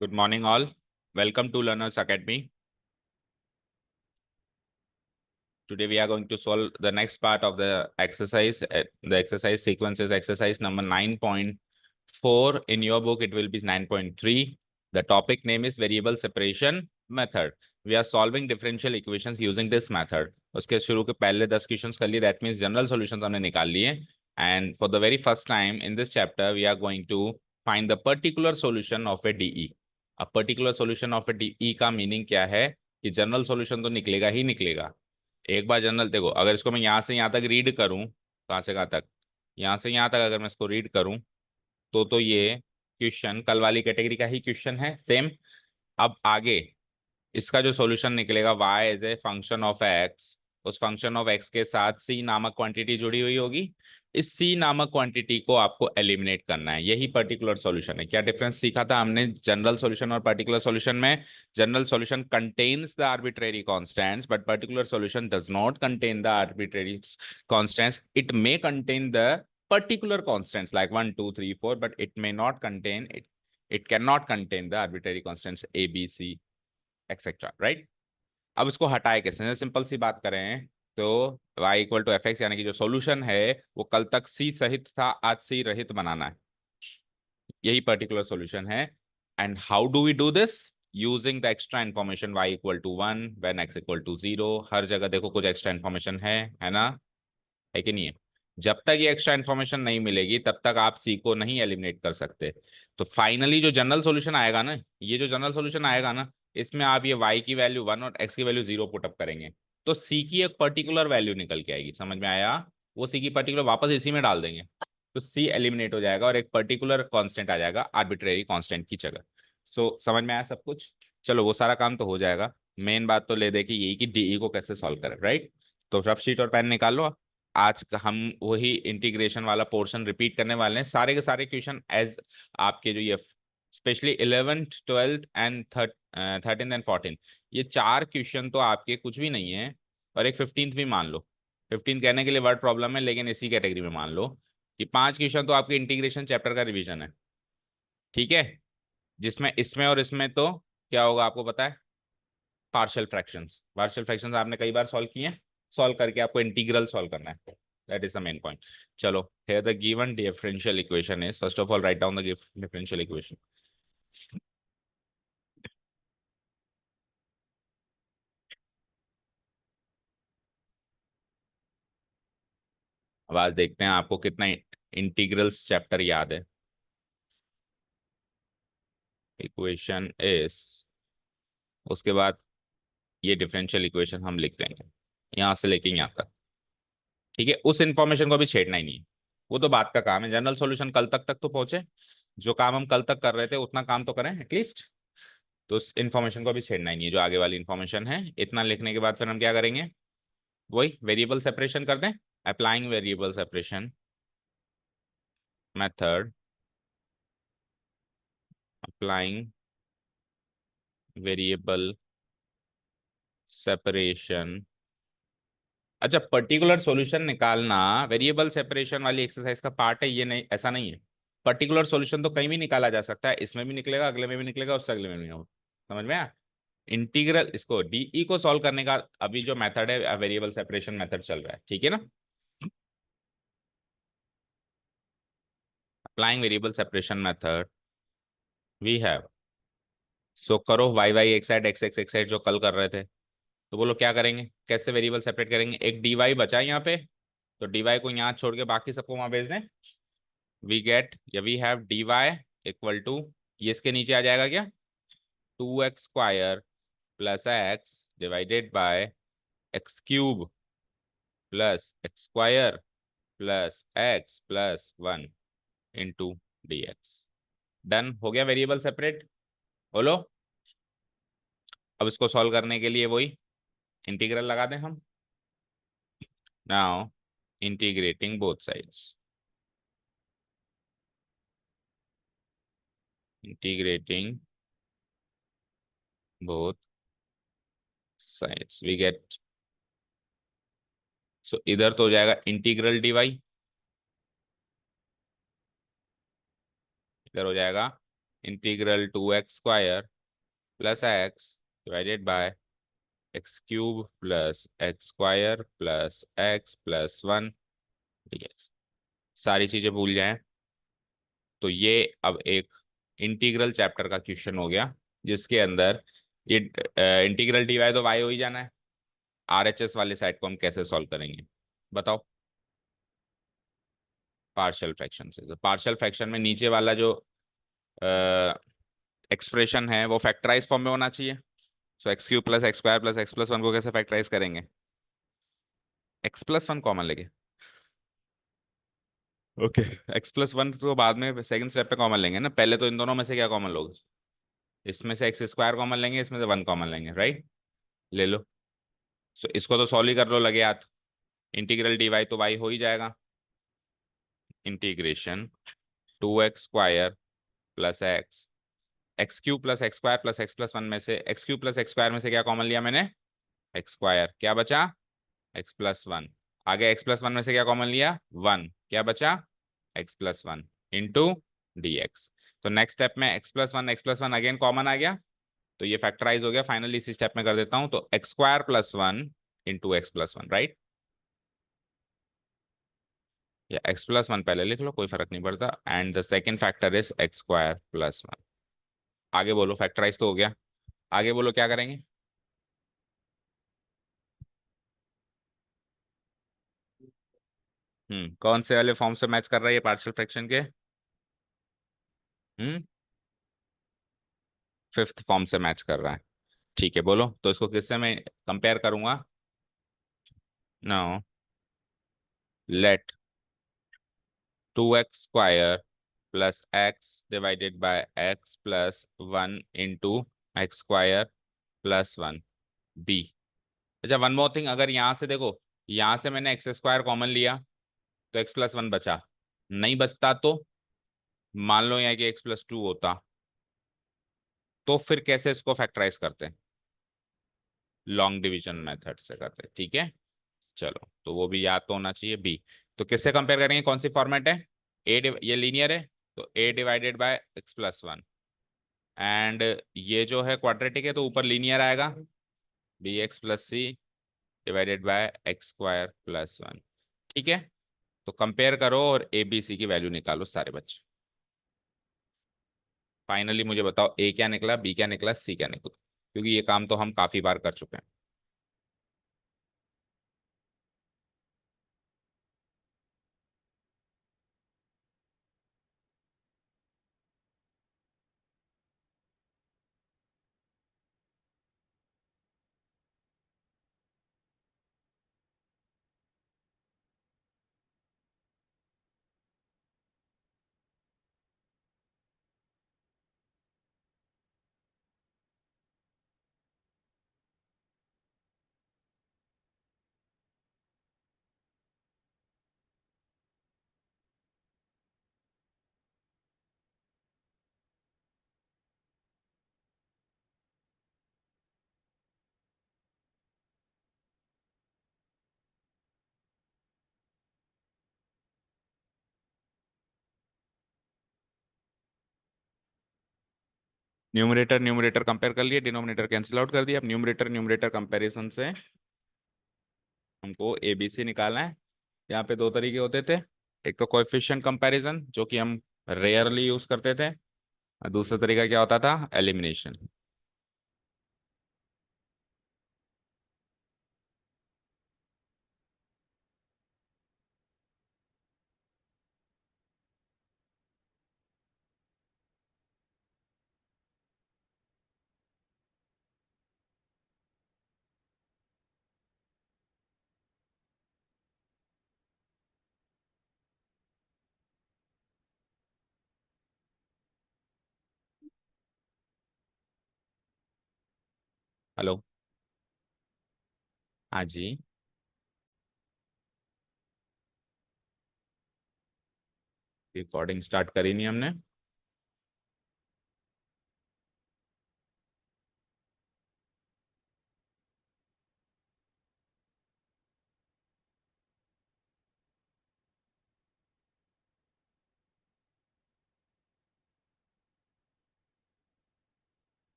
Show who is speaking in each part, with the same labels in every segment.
Speaker 1: Good morning, all. Welcome to Learners Academy. Today we are going to solve the next part of the exercise. The exercise sequence is exercise number 9.4. In your book, it will be 9.3. The topic name is variable separation method. We are solving differential equations using this method. उसके शुरू के पहले 10 questions कर लिए. That means general solutions हमने निकाल लिए. And for the very first time in this chapter, we are going to find the particular solution of a DE. अब particular solution of A DE का मीनिंग क्या है कि जनरल सॉल्यूशन तो निकलेगा ही निकलेगा. एक बार जनरल देखो, अगर इसको मैं यहाँ से यहाँ तक रीड करूँ, कहाँ से कहाँ तक, यहाँ से यहाँ तक अगर मैं इसको रीड करूँ तो ये क्वेश्चन कल वाली कैटेगरी का ही क्वेश्चन है सेम. अब आगे इसका जो सॉल्यूशन निकलेगा y as a function of x, उस फंक्शन ऑफ x के साथ c नामक क्वांटिटी जुड़ी हुई होगी. इस c नामक क्वांटिटी को आपको एलिमिनेट करना है. यही पर्टिकुलर सॉल्यूशन है. क्या डिफरेंस सीखा था हमने जनरल सॉल्यूशन और पर्टिकुलर सॉल्यूशन में? General solution contains the arbitrary constants but particular solution does not contain the arbitrary constants. It may contain the particular constants like 1 2 3 4, but it may not contain it cannot contain the arbitrary constants a b c etcetera. Right. अब इसको हटाए कैसे? Simple सी बात करें तो y equal to f x, यानी कि जो सॉल्यूशन है वो कल तक c सहित था, आज c रहित बनाना है. यही पर्टिकुलर सॉल्यूशन है. And how do we do this? Using the extra information y equal to 1 when x equal to 0. हर जगह देखो कुछ एक्स्ट्रा इन्फॉर्मेशन है ना? है कि नहीं है? जब तक ये एक्स्ट्रा इन्फॉर्मेशन नहीं मिलेगी तब तक आप सी को नहीं एलिमिनेट कर सकते. तो फाइनली जो जनरल सॉल्यूशन आएगा ना, ये जो जनरल सॉल्यूशन आएगा ना, इसमें आप ये y की वैल्यू 1 और x की वैल्यू 0 पुटअप करेंगे तो c की एक पर्टिकुलर वैल्यू निकल के आएगी. समझ में आया? वो c की पर्टिकुलर वापस इसी में डाल देंगे तो c एलिमिनेट हो जाएगा और एक पर्टिकुलर कांस्टेंट आ जाएगा आर्बिट्रेरी कांस्टेंट की जगह. समझ में आया सब कुछ? चलो वो सारा काम तो हो जाएगा. मेन बात तो ले दे कि यही कि डीई को कैसे सॉल्व करें. राइट. तो रफ शीट और पेन निकाल लो. आज का हम वही इंटीग्रेशन वाला पोर्शन रिपीट करने वाले हैं. सारे के सारे क्वेश्चन एज आपके जो ये specially 11th 12th and 13th and 14th, ये चार क्वेश्चन तो आपके कुछ भी नहीं है. और एक 15th भी मान लो. 15th कहने के लिए वर्ड प्रॉब्लम है, लेकिन इसी कैटेगरी में मान लो कि पांच क्वेश्चन तो आपके इंटीग्रेशन चैप्टर का रिवीजन है. ठीक है. जिसमें इसमें और इसमें तो क्या होगा आपको पता है? Partial fractions. पार्शियल फ्रैक्शंस आपने कई बार सॉल्व किए हैं. सॉल्व करके आपको इंटीग्रल सॉल्व करना है. That is the main point. चलो, here the given differential equation is, first of all write down the differential equation. अब आज देखते हैं आपको कितना इंटीग्रल्स चैप्टर याद है. इक्वेशन इज, उसके बाद ये डिफरेंशियल इक्वेशन हम लिख देंगे यहाँ से लेके यहाँ तक. ठीक है. उस इंफॉर्मेशन को भी छेड़ना ही नहीं है. वो तो बात का काम है. जनरल सॉल्यूशन कल तक तक तो पहुंचे. जो काम हम कल तक कर रहे थे उतना काम तो करें एटलीस्ट. तो उस इन्फॉर्मेशन को भी छेड़ना ही नहीं है. जो आगे वाली इन्फॉर्मेशन है, इतना लिखने के बाद फिर हम क्या करेंगे? वही वेरिएबल सेपरेशन कर दें. Applying variable separation method. Applying variable separation. अच्छा, पर्टिकुलर सॉल्यूशन निकालना वेरिएबल सेपरेशन वाली एक्सरसाइज का पार्ट है, ये नहीं, ऐसा नहीं है. पर्टिकुलर सॉल्यूशन तो कहीं भी निकाला जा सकता है. इसमें भी निकलेगा, अगले में भी निकलेगा, उससे अगले में भी होगा. समझ में आया? इंटीग्रल इसको डीई को सॉल्व करने का अभी जो मेथड है वेरिएबल सेपरेशन मेथड चल रहा है. ठीक है ना? Applying variable separation method we have. So करो वाई वाई एक साइड, एक्स एक्स एक साइड, जो कल कर रहे थे. तो बोलो क्या करेंगे, कैसे वेरिएबल सेपरेट करेंगे? एक डी वाई बचा है यहाँ पे, तो डी वाई को यहाँ छोड़ के बाकी सबको वहां भेज दें. वी गेट या we have d y equal to, ये इसके नीचे आ जाएगा क्या? 2x² plus x divided by x³ plus x² plus x plus 1 into d x. Done हो गया वेरिएबल सेपरेट. बोलो. अब इसको सॉल्व करने के लिए वही इंटीग्रल लगा दें हम. Now integrating both sides. Integrating both sides we get. So इधर तो हो जाएगा इंटीग्रल डी वाई, इधर हो जाएगा integral 2x² plus x divided by x³ plus x² plus x plus 1 dx। सारी चीजें भूल जाएं। तो ये अब एक इंटीग्रल चैप्टर का क्वेश्चन हो गया, जिसके अंदर ये इंटीग्रल dy तो y हो ही जाना है। RHS वाले साइड को हम कैसे सॉल्व करेंगे बताओ? पार्शियल फ्रैक्शन से। तो पार्शियल फ्रैक्शन में नीचे वाला जो एक्सप्रेशन है वो फैक्टराइज फॉर्म में होना चाहिए। सो x³ plus x² plus x plus 1 को कैसे फैक्टराइज करेंगे? x प्लस 1 कॉमन लेंगे। ओके, x प्लस 1 तो बाद में सेकंड स्टेप पे कॉमन लेंगे ना, पहले तो इन दोनों में से क्या कॉमन लोगे? इसमें से x² कॉमन लेंगे, इसमें से 1 कॉमन लेंगे, राइट? ले लो। सो इसको तो सॉल्व ही कर लो लगे हाथ। इंटीग्रल dy तो y हो ही जाएगा। Integration 2x² plus x³ plus x² plus x plus 1 में से x³ प्लस x² में से क्या कॉमन लिया मैंने? x²। क्या बचा? x plus 1। आगे x प्लस 1 में से क्या कॉमन लिया? 1। क्या बचा? x plus 1 into dx। तो नेक्स्ट स्टेप में x प्लस 1 अगेन कॉमन आ गया, तो ये फैक्टराइज हो गया। फाइनली इसी स्टेप में कर देता हूं, तो x² plus 1 into x plus 1, right? या x प्लस 1 पहले लिख लो, कोई फर्क नहीं पड़ता। And the second factor is x² plus 1। आगे बोलो, फैक्टराइज तो हो गया, आगे बोलो क्या करेंगे? कौन से वाले फॉर्म से मैच कर रहा है ये पार्शियल फ्रैक्शन के? हम्म फिफ्थ फॉर्म से मैच कर रहा है। ठीक है, बोलो तो इसको किससे मैं कंपेयर करूंगा? No, let 2x² plus x divided by x plus 1 into x² plus 1 b। अच्छा, वन मोर थिंग, अगर यहाँ से देखो, यहाँ से मैंने x² कॉमन लिया तो x प्लस 1 बचा। नहीं बचता तो मान लो यहाँ कि x प्लस 2 होता, तो फिर कैसे इसको फैक्टराइज करते हैं? लॉन्ग डिवीजन मेथड से करते हैं, ठीक है। चलो, तो वो भी याद तो होना चाहिए। बी तो किससे कंपेयर करेंगे, कौन सी फॉर्मेट है? ये लीनियर है, तो a divided by x plus 1। And ये जो है क्वाड्रेटिक है, तो ऊपर लीनियर आएगा, bx plus c divided by x² plus 1। ठीक है, तो कंपेयर करो और ए बी सी की वैल्यू निकालो सारे बच्चे। फाइनली मुझे बताओ ए क्या निकला, बी क्या निकला, सी क्या निकला, क्योंकि ये काम तो हम काफी बार कर चुके हैं। न्यूमरेटर न्यूमरेटर कंपेयर कर लिए, डिनोमिनेटर कैंसिल आउट कर दिया। अब न्यूमरेटर न्यूमरेटर कंपैरिजन से हमको एबीसी निकालना है। यहाँ पे दो तरीके होते थे, एक तो कोएफिशिएंट कंपैरिजन जो कि हम रेयरली यूज करते थे, और दूसरा तरीका क्या होता था? एलिमिनेशन। हेलो, हाँ जी। रिकॉर्डिंग स्टार्ट करी नहीं हमने।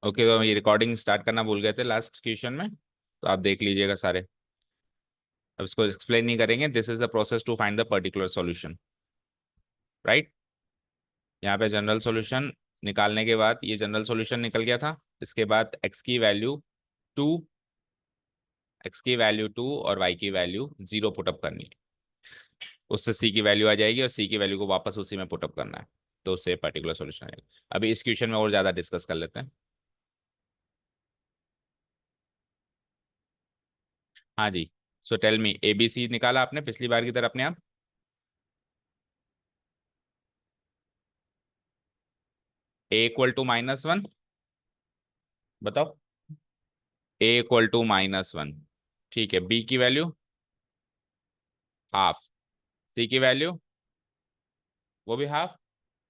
Speaker 1: ओके, तो ये रिकॉर्डिंग स्टार्ट करना भूल गए थे लास्ट क्वेश्चन में, तो आप देख लीजिएगा सारे। अब इसको एक्सप्लेन नहीं करेंगे। This is the process to find the particular solution, right. यहाँ पे जनरल सॉल्यूशन निकालने के बाद ये जनरल सॉल्यूशन निकल गया था। इसके बाद टू एक्स की वैल्यू 2 और वाई की वैल्यू 0 पुटअप करनी है। उससे सी की वैल्यू आ जाएगी और सी की वैल्यू को वापस उसी में पुटअप करना है, तो उससे पर्टिकुलर सॉल्यूशन आएगा। अभी इस क्वेश्चन में और ज़्यादा डिस्कस कर लेते हैं। हाँ जी। So tell me, A B C निकाला आपने पिछली बार की तरह अपने आप? ए इक्वल टू -1, बताओ। ए इक्वल टू -1, ठीक है। बी की वैल्यू हाफ, सी की वैल्यू वो भी हाफ।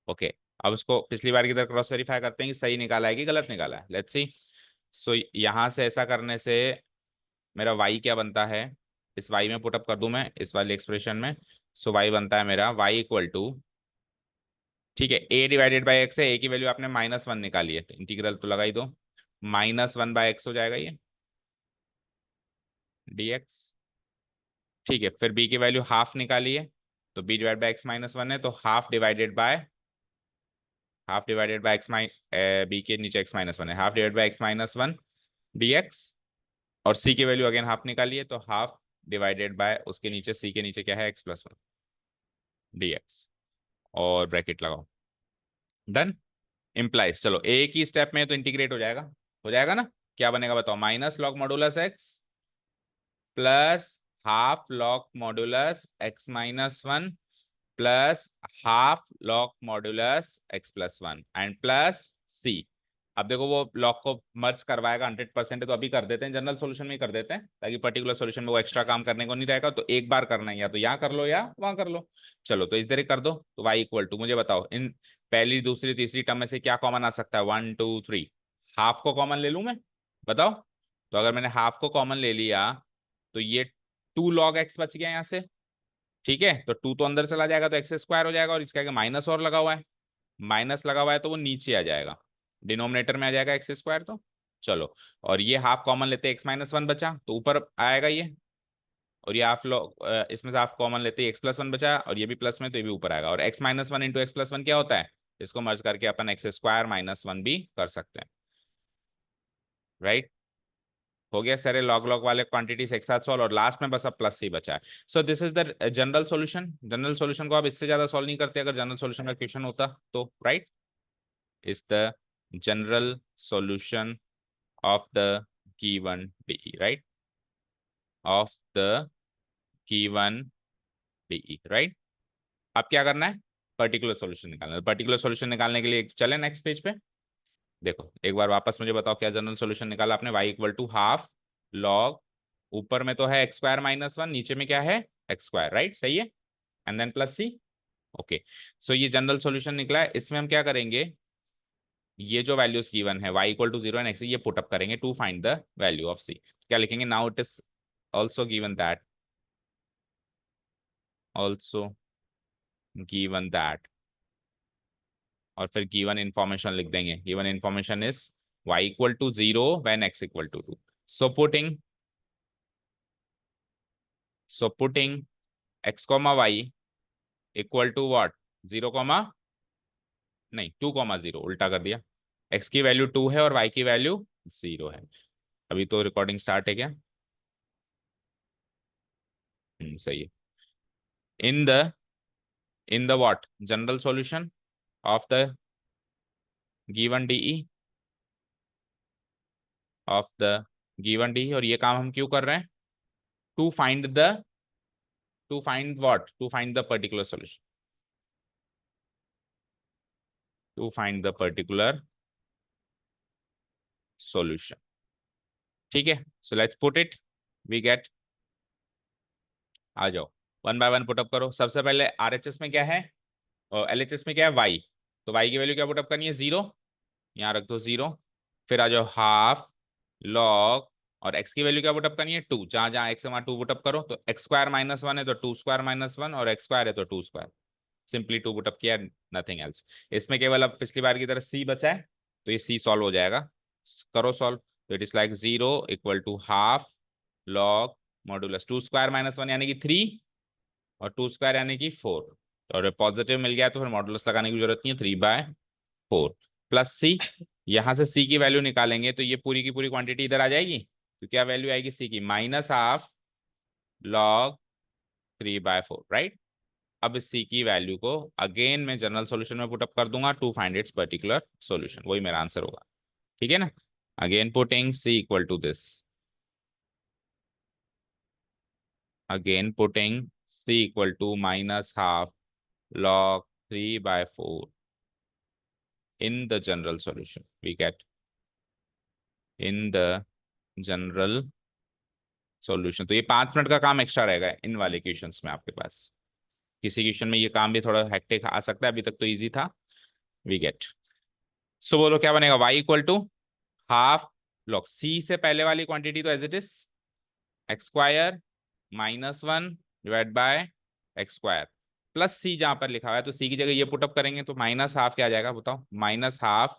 Speaker 1: ओके, अब उसको पिछली बार की तरह क्रॉस वेरीफाई करते हैं कि सही निकाला है कि गलत निकाला है। Let's see. सो यहाँ से ऐसा करने से मेरा y क्या बनता है, इस y में पुटअप कर दूं मैं इस वाले एक्सप्रेशन में। सो y बनता है मेरा y इक्वल टू, ठीक है, a डिवाइडेड बाई एक्स है। a की वैल्यू आपने -1 निकाली है, तो इंटीग्रल तो लगा ही दो। -1/x हो जाएगा ये dx। ठीक है, फिर b की वैल्यू हाफ निकाली है, तो b डिवाइड बाई एक्स -1 है, तो हाफ डिवाइडेड बाय एक्स माइ बी के नीचे x-1 है, half divide by x-1 dx। और c की वैल्यू अगेन हाफ निकाली है, तो हाफ डिवाइडेड बाय उसके नीचे c के नीचे क्या है x+1 dx। और ब्रैकेट लगाओ, डन। इम्प्लाइज, चलो एक ही स्टेप में तो इंटीग्रेट हो जाएगा ना। क्या बनेगा बताओ, minus log modulus x plus half log modulus x-1 plus half log modulus x+1 and plus C. अब देखो वो लॉग को मर्ज करवाएगा 100% है, तो अभी कर देते हैं, जनरल सॉल्यूशन में ही कर देते हैं, ताकि पर्टिकुलर सॉल्यूशन में वो एक्स्ट्रा काम करने को नहीं रहेगा। तो एक बार करना है, या तो यहाँ कर लो या वहां कर लो। चलो, तो इस तरह कर दो। तो y इक्वल टू, मुझे बताओ इन पहली दूसरी तीसरी टर्म में से क्या कॉमन आ सकता है, 1 2 3। हाफ को कॉमन ले लूं मैं, बताओ। तो अगर मैंने हाफ को कॉमन ले लिया, तो ये 2 log x बच गया यहाँ से, ठीक है। तो 2 तो अंदर चला जाएगा, तो x² हो जाएगा, और इसका आगे माइनस और लगा हुआ है, माइनस लगा हुआ है तो वो नीचे आ जाएगा, डिनोमिनेटर में आ जाएगा x²। तो चलो, और ये हाफ कॉमन लेते हैं, x-1 बचा तो ऊपर आएगा ये, और ये हाफ लो इसमें से हाफ कॉमन लेते हैं, x+1 बचा, और ये भी प्लस में, तो ये भी ऊपर आएगा। और x-1 इंटू x+1 क्या होता है, इसको मर्ज करके अपन x² - 1 भी कर सकते हैं, राइट। हो गया सारे लॉग लॉग वाले क्वांटिटीज एक साथ सॉल्व, और लास्ट में बस अब प्लस ही बचा है। So this is the general solution. General solution को आप इससे ज्यादा सॉल्व नहीं करते अगर जनरल सॉल्यूशन का क्वेश्चन होता तो, right. Is the general solution of the given BE, right, of the given BE, right. अब क्या करना है, पर्टिकुलर सॉल्यूशन निकालना है। पर्टिकुलर सॉल्यूशन निकालने के लिए चले नेक्स्ट पेज पे। देखो एक बार वापस मुझे बताओ क्या जनरल सॉल्यूशन निकाला आपने, y equal to half log, ऊपर में तो है x² - 1, नीचे में क्या है x², राइट, सही है। And then plus C. Okay, so ये जनरल सॉल्यूशन निकला है। इसमें हम क्या करेंगे, ये जो वैल्यूज गिवन है y equal to 0 and x, ये पुटअप करेंगे to find the value of c। क्या लिखेंगे, now it is also given that, also given that, और फिर गिवन इंफॉर्मेशन लिख देंगे। Given information is y equal to 0 when x equal to 2। So putting x comma y equal to what, 0 comma, नहीं 2,0, उल्टा कर दिया। x की value 2 है और y की वैल्यू 0 है। अभी तो रिकॉर्डिंग स्टार्ट है क्या? सही है। In the what, general solution of the given DE, of the given DE, और ये काम हम क्यों कर रहे हैं, to find the, to find what, to find the particular solution, to find the particular solution, ठीक है। So let's put it, we get, आ जाओ, वन बाय वन पुटअप करो। सबसे पहले आरएचएस में क्या है और एलएचएस में क्या है, वाई। तो वाई की वैल्यू क्या पुटअप करनी है, 0, यहाँ रख दो 0। फिर आ जाओ हाफ लॉग, और x की वैल्यू क्या पुटअप करनी है, 2, जहां जहां x है वहां 2 पुटअप करो। तो x² - 1 है तो 2² - 1, और x² है तो 2², सिंपली 2 पुटअप किया, नथिंग एल्स। इसमें केवल अब पिछली बार की तरह c बचा है, तो ये c सॉल्व हो जाएगा। करो सॉल्व, तो it is like 0 equal to half log modulus 2 square minus 1 यानी कि 3 और 2 स्क्वायर यानी कि 4, और पॉजिटिव मिल गया तो फिर मॉडुलस लगाने की जरूरत नहीं है, 3/4 प्लस सी। यहां से सी की वैल्यू निकालेंगे तो ये पूरी की पूरी क्वांटिटी इधर आ जाएगी, तो क्या वैल्यू आएगी सी की, माइनस हाफ लॉग 3/4, राइट। अब इस सी की वैल्यू को अगेन मैं जनरल सॉल्यूशन में पुट अप कर दूंगा to find its particular solution, वही मेरा आंसर होगा, ठीक है ना। Again putting c equal to this, again putting c equal to minus half log 3/4 in the general solution, we get in the general solution। तो ये 5 मिनट का काम एक्स्ट्रा रहेगा इन वाले क्वेश्चंस में आपके पास, किसी क्वेश्चन में ये काम भी थोड़ा हेक्टिक आ सकता है, अभी तक तो इजी था। वी गेट, सो बोलो क्या बनेगा, y equal to half log C से पहले वाली क्वांटिटी तो as it is x square -1 divide by x square plus C, जहां पर लिखा हुआ है तो सी की जगह ये पुटअप करेंगे तो माइनस हाफ क्या आ जाएगा बताओ, माइनस हाफ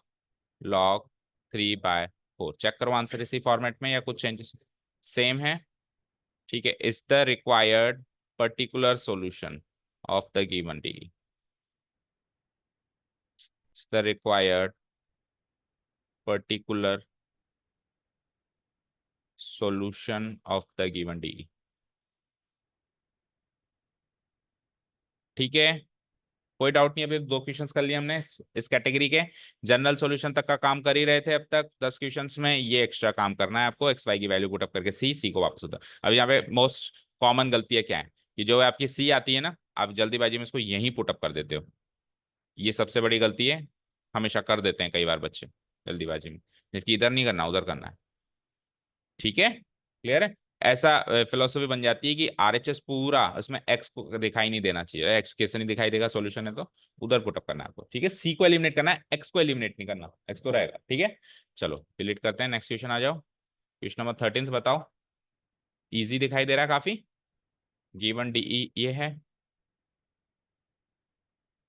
Speaker 1: लॉग 3/4। चेक करो आंसर इसी फॉर्मेट में या कुछ चेंजेस सेम है, ठीक है। Is the required particular solution of the given D, is the required particular solution of the given D, ठीक है। कोई डाउट नहीं, अभी 2 क्वेश्चंस कर लिए हमने इस कैटेगरी के, जनरल सॉल्यूशन तक का काम कर ही रहे थे अब तक 10 क्वेश्चंस में, ये एक्स्ट्रा काम करना है आपको, एक्स वाई की वैल्यू पुट अप करके सी को वापस होता। अब यहाँ पे मोस्ट कॉमन गलती है क्या है कि जो आपकी सी आती है ना, आप जल्दीबाजी में इसको यहीं पुट अप कर देते हो, ये सबसे बड़ी गलती है, हमेशा कर देते हैं कई बार बच्चे जल्दीबाजी में, जबकि इधर नहीं करना उधर करना है, ठीक है, क्लियर है। ऐसा फिलोसफी बन जाती है कि आरएचएस पूरा उसमें एक्स को दिखाई नहीं देना चाहिए, एक्स कैसे नहीं दिखाई देगा सॉल्यूशन है तो उधर पुटअप करना है आपको, ठीक है। सी को एलिमिनेट करना है, एक्स को एलिमिनेट नहीं करना, एक्स तो रहेगा, ठीक है। चलो डिलीट करते हैं, नेक्स्ट क्वेश्चन आ जाओ, क्वेश्चन नंबर 13 बताओ। इजी दिखाई दे रहा है काफी, गिवन डीई ये है,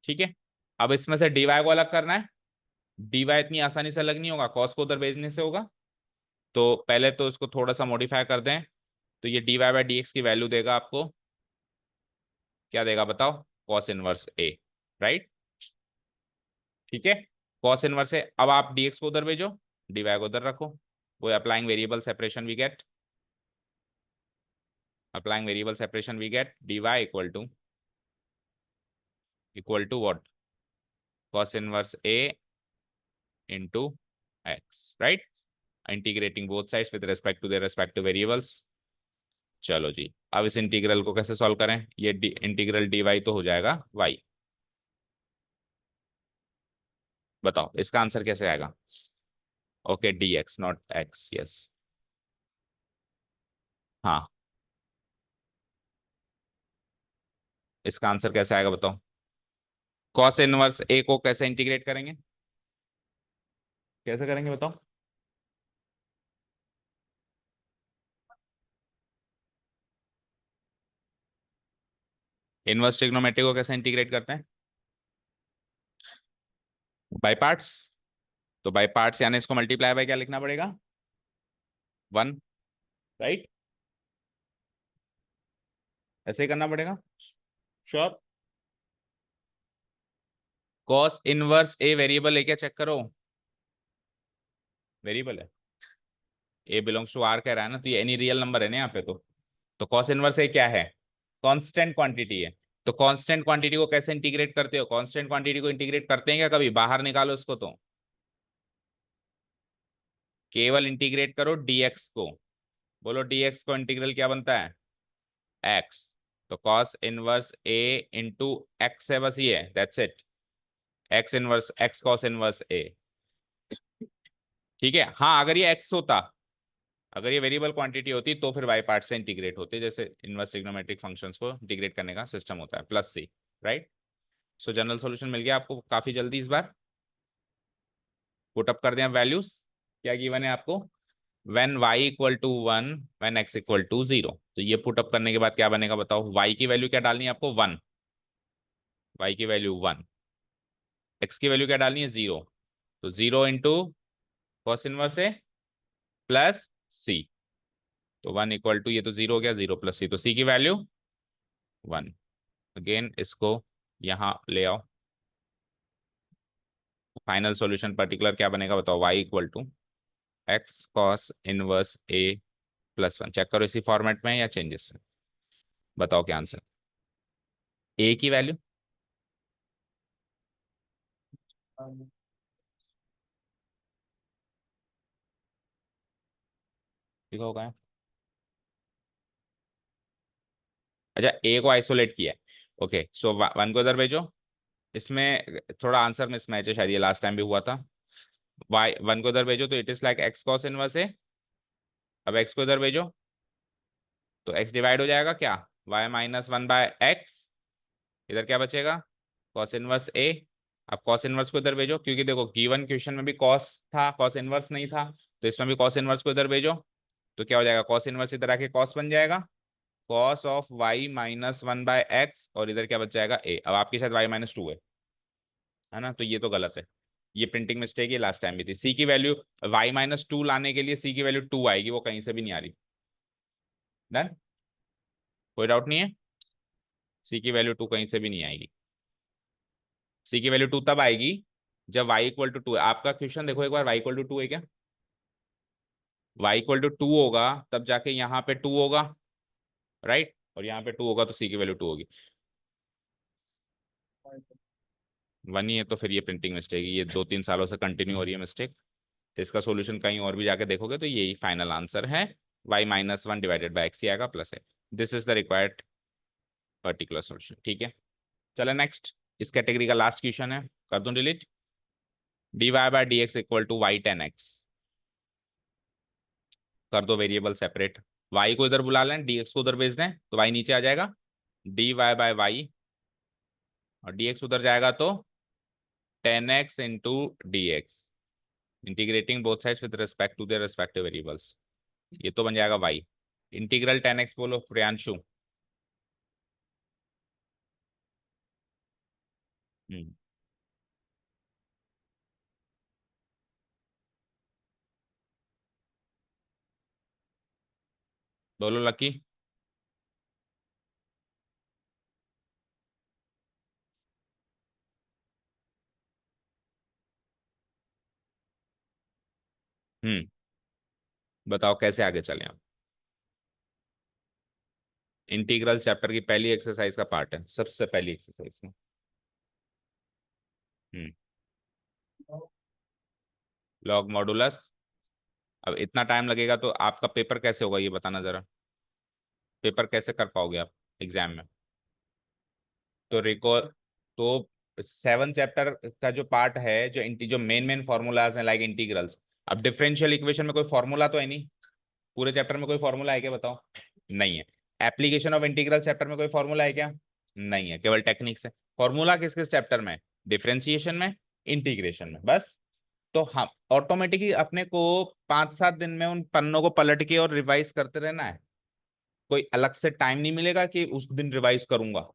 Speaker 1: ठीक है। अब इसमें से डीवाई को अलग करना है, डीवाई इतनी आसानी से अलग नहीं होगा, कॉस को उधर भेजने से होगा, तो पहले तो इसको थोड़ा सा मॉडिफाई कर दें, तो ये डीवाई बाई डी एक्स की वैल्यू देगा आपको, क्या देगा बताओ, कॉस इनवर्स ए, राइट, ठीक है। कॉस इनवर्स ए, अब आप डीएक्स को उधर भेजो, डीवाई को उधर रखो, वो applying variable separation we get, applying variable separation we get d y equal to what, cos inverse a into x, right, integrating both sides with respect to their respective variables. चलो जी, अब इस इंटीग्रल को कैसे सॉल्व करें, ये integral D Y तो हो जाएगा वाई, बताओ इसका आंसर कैसे आएगा, okay D x not x, yes, हाँ, इसका आंसर कैसे आएगा बताओ, कॉस इनवर्स ए को कैसे इंटीग्रेट करेंगे, कैसे करेंगे बताओ, इनवर्स ट्रिग्नोमेट्री को कैसे इंटीग्रेट करते हैं, बाय पार्ट्स, तो बाय पार्ट्स यानी इसको मल्टीप्लाई बाय क्या लिखना पड़ेगा, 1, राइट, ऐसे ही करना पड़ेगा, sure. Cos inverse a variable है क्या, चेक करो, वेरिएबल है, ए बिलोंग्स टू आर कह रहा है ना, तो ये एनी रियल नंबर है ना यहाँ पे, तो कॉस इनवर्स ए क्या है, कांस्टेंट क्वांटिटी है, तो कांस्टेंट क्वांटिटी को कैसे इंटीग्रेट करते हो, कांस्टेंट क्वांटिटी को इंटीग्रेट करते हैं क्या कभी, बाहर निकालो उसको, तो केवल इंटीग्रेट करो डीएक्स को, बोलो डीएक्स को इंटीग्रल क्या बनता है, एक्स, तो cos inverse a into x है, बस ये that's it, x inverse x cos inverse a, ठीक है। हाँ अगर ये एक्स होता, अगर ये वेरिएबल क्वांटिटी होती तो फिर बाई पार्ट से इंटीग्रेट होते, जैसे इनवर्स ट्रिग्नोमेट्रिक फंक्शंस को इंटीग्रेट करने का सिस्टम होता है, प्लस सी, राइट। सो जनरल सॉल्यूशन मिल गया आपको काफी जल्दी, इस बार पुट अप कर दें वैल्यूज, क्या गिवन है आपको, when y equal to 1 when x equal to 0, तो ये पुट अप करने के बाद क्या बनेगा बताओ, y की वैल्यू क्या डालनी है आपको 1, y की वैल्यू 1, x की वैल्यू क्या डालनी है 0, तो 0 into cos inverse a plus सी, तो 1 इक्वल टू, ये तो 0 हो गया, 0 प्लस सी, तो सी की वैल्यू 1। अगेन इसको यहाँ ले आओ, फाइनल सॉल्यूशन पर्टिकुलर क्या बनेगा बताओ, y equal to x cos inverse a plus 1। Check करो इसी फॉर्मेट में या चेंजेस है, बताओ क्या आंसर। ए की वैल्यू लिखा होगा है। अच्छा, ए को आइसोलेट किया है, ओके, सो 1 को इधर भेजो। इसमें थोड़ा आंसर मिसमैच है शायद, ये लास्ट टाइम भी हुआ था। वाई 1 को इधर भेजो तो it is like x cos inverse है। अब एक्स को इधर भेजो तो एक्स डिवाइड हो जाएगा क्या, वाई माइनस 1/x। इधर क्या बचेगा, कॉस इनवर्स ए। अब कॉस इनवर्स को इधर भेजो, क्योंकि देखो गिवन क्वेश्चन में भी कॉस था, कॉस इनवर्स नहीं था, तो इसमें भी कॉस इनवर्स को इधर भेजो। तो क्या हो जाएगा, कॉस इनवर्स इधर आके कॉस बन जाएगा, cos of Y minus 1/x, और इधर क्या बच जाएगा ए। अब आपके साथ वाई माइनस 2 है ना, तो ये तो गलत है, ये प्रिंटिंग मिस्टेक है, लास्ट टाइम भी थी। सी की वैल्यू वाई माइनस 2 लाने के लिए सी की वैल्यू 2 आएगी, वो कहीं से भी नहीं आ रही। डन, कोई डाउट नहीं है, सी की वैल्यू 2 कहीं से भी नहीं आएगी। सी की वैल्यू 2 तब आएगी जब y इक्वल टू 2 है। आपका क्वेश्चन देखो एक बार, y इक्वल टू 2 है क्या, y इक्वल टू 2 होगा तब जाके यहाँ पे 2 होगा, राइट, और यहाँ पे 2 होगा तो सी की वैल्यू 2 होगी। 1 ही है तो फिर ये प्रिंटिंग मिस्टेक है, ये 2-3 सालों से कंटिन्यू हो रही है मिस्टेक। इसका सॉल्यूशन कहीं और भी जाके देखोगे तो यही फाइनल आंसर है, y minus 1 divided by x ही आएगा, प्लस है। This is the required particular solution, ठीक है। चलो नेक्स्ट, इस कैटेगरी का लास्ट क्वेश्चन है, कर दूं delete. dy by d x equal to y 10x, कर दो वेरिएबल सेपरेट। y को इधर बुला लें, dx को उधर भेज दें तो y नीचे आ जाएगा, dy बाई वाई, और dx उधर जाएगा तो 10x into d x, integrating both sides with respect to their respective variables. ये तो बन जाएगा y। इंटीग्रल 10x बोलो प्रियांशु। हम्म, बोलो लकी। हम्म, बताओ कैसे आगे चले आप। इंटीग्रल चैप्टर की पहली एक्सरसाइज का पार्ट है, सबसे पहली एक्सरसाइज में। हम्म, लॉग मॉडुलस। अब इतना टाइम लगेगा तो आपका पेपर कैसे होगा ये बताना जरा, पेपर कैसे कर पाओगे आप एग्जाम में। तो रिकॉल, तो 7 चैप्टर का जो पार्ट है, जो मेन मेन फॉर्मूलाज हैं लाइक इंटीग्रल्स। अब डिफरेंशियल इक्वेशन में कोई फॉर्मूला तो है नहीं, पूरे चैप्टर में कोई फॉर्मूला है क्या बताओ, नहीं है। एप्लीकेशन ऑफ इंटीग्रल चैप्टर में कोई फॉर्मूला है क्या, नहीं है, केवल टेक्निक्स है। फॉर्मूला किस किस चैप्टर में, डिफरेंशिएशन में, इंटीग्रेशन में, बस। तो हम ऑटोमेटिकली अपने को 5-7 दिन में उन पन्नों को पलट के और रिवाइज करते रहना है, कोई अलग से टाइम नहीं मिलेगा कि उस दिन रिवाइज करूंगा।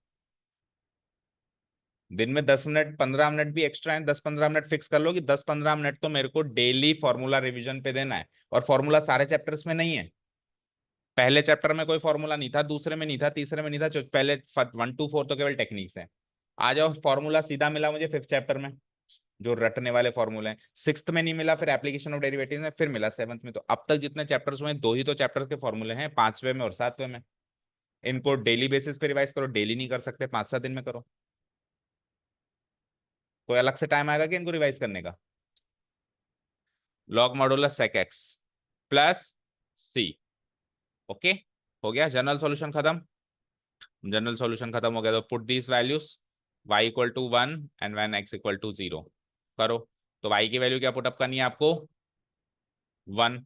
Speaker 1: दिन में 10 मिनट 15 मिनट भी एक्स्ट्रा है, 10-15 मिनट फिक्स कर लो कि 10-15 मिनट तो मेरे को डेली फॉर्मूला रिवीजन पे देना है। और फॉर्मूला सारे चैप्टर्स में नहीं है, पहले चैप्टर में कोई फॉर्मूला नहीं था, दूसरे में नहीं था, तीसरे में नहीं था, पहले 1 to 4 तो केवल टेक्निक्स है। आ जाओ, फॉर्मूला सीधा मिला मुझे 5th चैप्टर में, जो रटने वाले फॉर्मूले हैं। 6th में नहीं मिला, फिर एप्लीकेशन ऑफ डेरिवेटिव में फिर मिला 7th में। तो अब तक जितने चैप्टर्स हुए हैं, 2 ही तो चैप्टर्स के फॉर्मूले हैं, 5वें में और 7वें में। इनको डेली बेसिस पे रिवाइज करो, डेली नहीं कर सकते, 5-7 दिन में करो। कोई अलग से टाइम आएगा कि इनको रिवाइज करने का। Log modulus sec x plus C, okay, हो गया जनरल सॉल्यूशन खत्म। जनरल सॉल्यूशन खत्म हो गया तो put these values, y equal to 1 and when x equal to 0 करो। तो y की वैल्यू क्या पुटअप करनी है आपको, 1।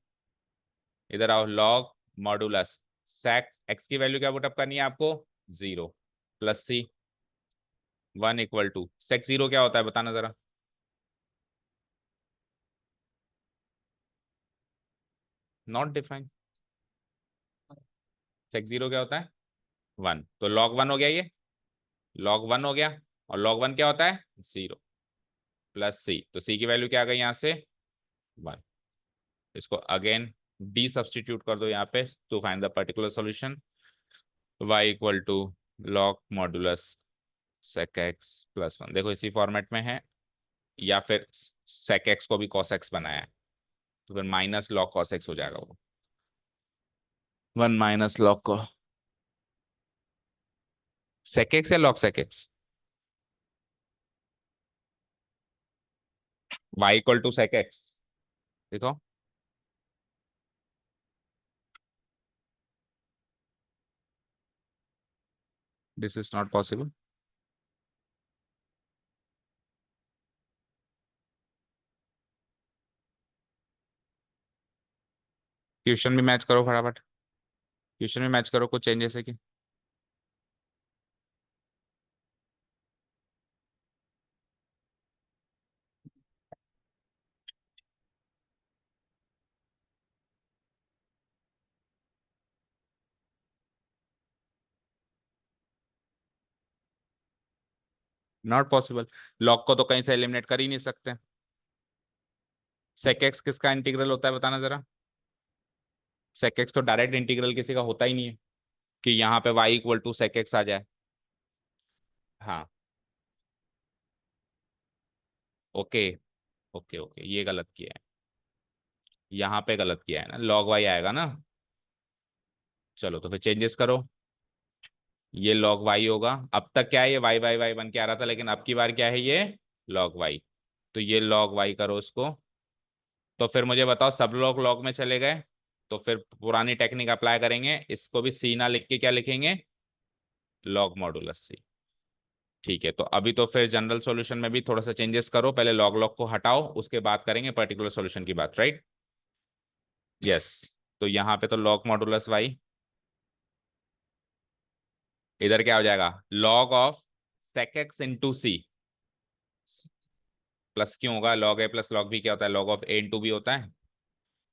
Speaker 1: इधर आओ, लॉग मॉडुलस सेक x की वैल्यू क्या पुटअप करनी है आपको, 0 प्लस सी, 1 इक्वल टू सेक 0 क्या होता है बताना जरा। नॉट डिफाइन, सेक 0 क्या होता है, 1, तो लॉग 1 हो गया ये, लॉग 1 हो गया। और लॉग 1 क्या होता है, 0 प्लस सी, तो सी की वैल्यू क्या आ गई यहाँ से, 1। इसको अगेन डी सब्सटीट्यूट कर दो यहाँ पे to find the particular solution. y equal to log modulus sec x plus 1, देखो इसी फॉर्मेट में है, या फिर sec x को भी cos x बनाया है, तो फिर माइनस लॉग cos x हो जाएगा वो, 1 - log sec x या log sec x, y equal to sec x, देखो this is not possible. Question भी मैच करो फटाफट, क्वेश्चन भी मैच करो, कुछ चेंजेस है कि? नॉट पॉसिबल, लॉग को तो कहीं से एलिमिनेट कर ही नहीं सकते। sec x किसका इंटीग्रल होता है बताना जरा? sec x तो डायरेक्ट इंटीग्रल किसी का होता ही नहीं है कि यहाँ पे y equal to sec x आ जाए। हाँ, ओके ओके ओके, ये गलत किया है, यहाँ पे गलत किया है ना, log y आएगा ना। चलो तो फिर चेंजेस करो, ये log y होगा। अब तक क्या है, ये y बन के आ रहा था, लेकिन अब की बार क्या है, ये log y। तो ये log y करो उसको। तो फिर मुझे बताओ, सब लोग log में चले गए, तो फिर पुरानी टेक्निक अप्लाई करेंगे, इसको भी सी ना लिख के क्या लिखेंगे, log मॉडुलस सी। ठीक है, तो अभी तो फिर जनरल सॉल्यूशन में भी थोड़ा सा चेंजेस करो, पहले log log को हटाओ, उसके बाद करेंगे पर्टिकुलर सॉल्यूशन की बात, राइट? यस। तो यहाँ पे तो log मॉडुलस y, इधर क्या हो जाएगा, log of sec x into c, plus क्यों होगा, log a plus log b क्या होता है, log of a into b होता है,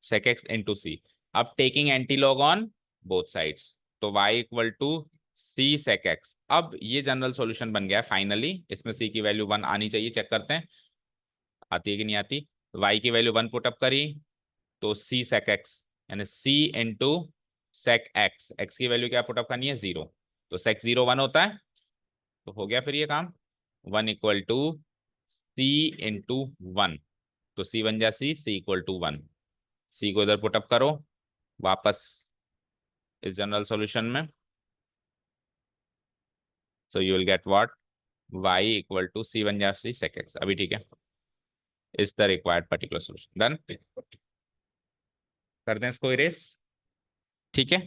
Speaker 1: sec x इंटू सी। अब taking anti log on both sides, तो y equal to c sec x। अब ये जनरल सॉल्यूशन बन गया फाइनली, इसमें c की वैल्यू 1 आनी चाहिए, चेक करते हैं आती है कि नहीं आती। y की वैल्यू 1 पुट अप करी, तो c sec x, यानी c into sec x, x की वैल्यू क्या पुट अप करनी है, 0, तो sec 0 1 होता है, तो हो गया फिर ये काम, 1 इक्वल टू सी इंटू 1, तो सी बन जा सी इक्वल टू 1, सी को इधर पुट अप करो वापस इस जनरल सॉल्यूशन में, so you will get what, y equal to C बन जा सी sec x। अभी ठीक है, is the required particular solution, done. कर दें इसको इरेज, ठीक है।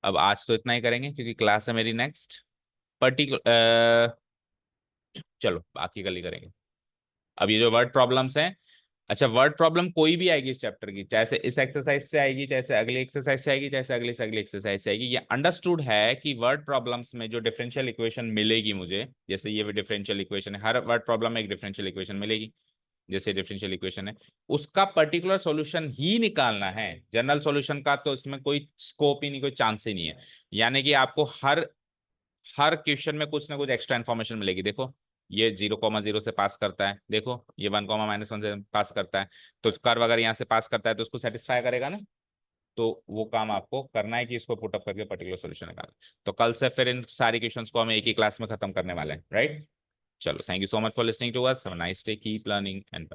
Speaker 1: अब आज तो इतना ही करेंगे क्योंकि क्लास है मेरी नेक्स्ट पर्टिकुलर, चलो बाकी कल ही करेंगे। अब ये जो वर्ड प्रॉब्लम्स हैं, अच्छा वर्ड प्रॉब्लम कोई भी आएगी इस चैप्टर की, चाहे से इस एक्सरसाइज से आएगी, चाहे से अगली एक्सरसाइज से आएगी, चाहे से अगली एक्सरसाइज से आएगी, ये अंडरस्टूड है कि वर्ड प्रॉब्लम्स में जो डिफरेंशियल इक्वेशन मिलेगी मुझे, जैसे ये डिफरेंशियल इक्वेशन है, हर वर्ड प्रॉब्लम में एक डिफरेंशियल इक्वेशन मिलेगी, जैसे डिफरेंशियल इक्वेशन है, उसका पर्टिकुलर सॉल्यूशन ही निकालना है। जनरल सॉल्यूशन का तो इसमें कोई स्कोप ही नहीं, कोई चांस ही नहीं है, यानी कि आपको हर हर क्वेश्चन में कुछ ना कुछ एक्स्ट्रा इन्फॉर्मेशन मिलेगी। देखो ये 0,0 से पास करता है, देखो ये 1,-1 से पास करता है, तो कर्व अगर यहाँ से पास करता है तो उसको सेटिस्फाई करेगा ना, तो वो काम आपको करना है कि इसको पुटअप करके पर्टिकुलर सोल्यूशन निकालना। तो कल से फिर इन सारी क्वेश्चंस को हम एक ही क्लास में खत्म करने वाले हैं, राइट? चलो, thank you so much for listening to us, have a nice day, keep learning and